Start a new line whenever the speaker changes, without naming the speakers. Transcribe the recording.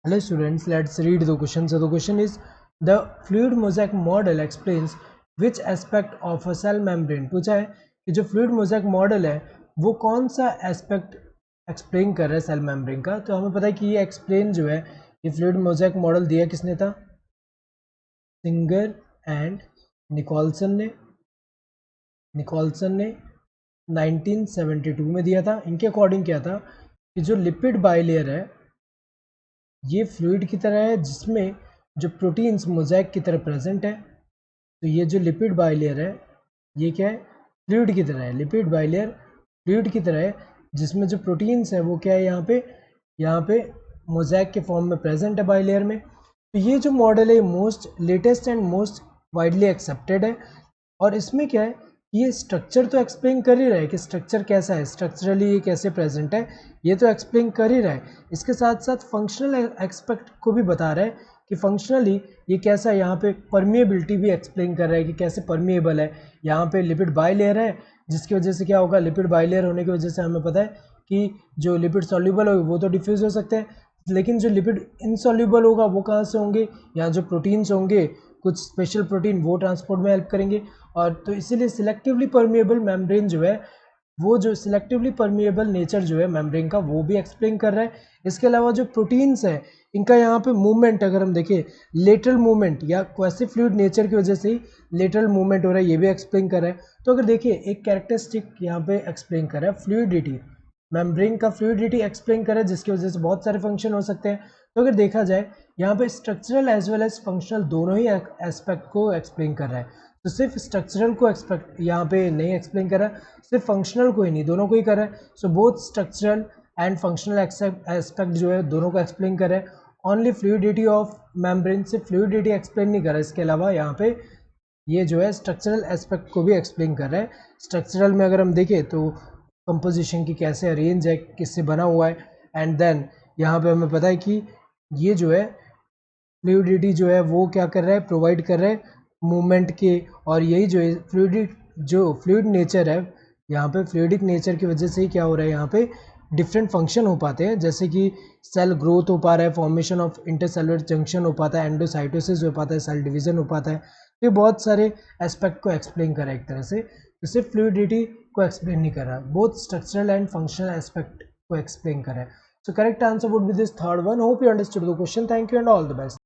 Hello students, let's read the question. So the question is, the fluid mosaic model explains which aspect of a cell membrane. पूछा है कि जो fluid mosaic model है वो कौन सा aspect explain कर रहा है cell membrane का. तो हमें पता है कि ये explain जो है ये fluid mosaic model दिया किसने था, सिंगर एंड निकोल्सन ने 1972 में दिया था. इनके अकॉर्डिंग क्या था कि जो लिपिड बाइलेयर है ये फ्लूइड की तरह है जिसमें जो प्रोटीन्स मोज़ेक की तरह प्रेजेंट है. तो ये जो लिपिड बाइलेयर है ये क्या है, फ्लूइड की तरह है. लिपिड बाइलेयर फ्लूइड की तरह है जिसमें जो प्रोटीन्स है वो क्या है, यहाँ पे मोज़ेक के फॉर्म में प्रेजेंट है बाइलेयर में. तो ये जो मॉडल है most latest and most widely accepted है. और इसमें क्या है, ये स्ट्रक्चर तो एक्सप्लेन कर ही रहा है कि स्ट्रक्चर कैसा है, स्ट्रक्चरली ये कैसे प्रेजेंट है, ये तो एक्सप्लेन कर ही रहा है. इसके साथ साथ फंक्शनल एस्पेक्ट को भी बता रहा है कि फंक्शनली ये कैसा है. यहाँ पे परमिएबिलिटी भी एक्सप्लेन कर रहा है कि कैसे परमिएबल है. यहाँ पे लिपिड बाइलेयर है जिसकी वजह से क्या होगा, लिपिड बाइलेयर होने की वजह से हमें पता है कि जो लिपिड सॉल्यूबल होगा वो तो डिफ्यूज़ हो सकते हैं, लेकिन जो लिपिड इनसॉल्यूबल होगा वो कहाँ से होंगे, यहाँ जो प्रोटीन्स होंगे कुछ स्पेशल प्रोटीन वो ट्रांसपोर्ट में हेल्प करेंगे. और तो इसीलिए सिलेक्टिवली परमिएबल मेम्ब्रेन जो है वो जो सिलेक्टिवली परमिएबल नेचर जो है मेम्ब्रेन का वो भी एक्सप्लेन कर रहा है. इसके अलावा जो प्रोटीन्स है इनका यहाँ पे मूवमेंट अगर हम देखें, लेटरल मूवमेंट या क्वासी फ्लूइड नेचर की वजह से ही लेटरल मूवमेंट हो रहा है, ये भी एक्सप्लेन कर रहा है. तो अगर देखिए एक कैरेक्टरिस्टिक यहाँ पे एक्सप्लेन कर रहा है फ्लूइडिटी, मेम्ब्रेन का फ्लूइडिटी एक्सप्लेन कर रहा है जिसकी वजह से बहुत सारे फंक्शन हो सकते हैं. तो अगर देखा जाए यहाँ पे structural as well as functional दोनों ही एस्पेक्ट को एक्सप्लेन कर रहा है. तो सिर्फ स्ट्रक्चरल को एक्सपेक्ट यहाँ पे नहीं एक्सप्लेन कर रहा है, सिर्फ फंक्शनल को ही नहीं दोनों को ही कर रहा है. So both structural and functional aspect जो है दोनों को एक्सप्लेन कर रहा है. ओनली फ्लूइडिटी ऑफ मेम्ब्रेन, सिर्फ फ्लूइडिटी एक्सप्लेन नहीं कर रहा है, इसके अलावा यहाँ पे ये जो है स्ट्रक्चरल एस्पेक्ट को भी एक्सप्लेन कर रहा है. स्ट्रक्चरल में अगर हम देखें तो कंपोजिशन की कैसे अरेंज है, किससे बना हुआ है, एंड देन यहाँ पे हमें पता है कि ये जो है फ्लूइडिटी जो है वो क्या कर रहा है, प्रोवाइड कर रहा है मूवमेंट के. और यही जो फ्लूइड नेचर है यहाँ पे फ्लूइडिक नेचर की वजह से ही क्या हो रहा है, यहाँ पे डिफरेंट फंक्शन हो पाते हैं, जैसे कि सेल ग्रोथ हो पा रहा है, फॉर्मेशन ऑफ इंटरसेलुलर जंक्शन हो पाता है, एंडोसाइटोसिस हो पाता है, सेल डिवीजन हो पाता है. तो ये बहुत सारे एस्पेक्ट को एक्सप्लेन कर रहा है एक तरह से. तो सिर्फ फ्लूइडिटी को एक्सप्लेन नहीं कर रहा, both structural and functional aspect को एक्सप्लेन कर रहा है. So correct answer would be this third one. Hope you understood the question. Thank you and all the best.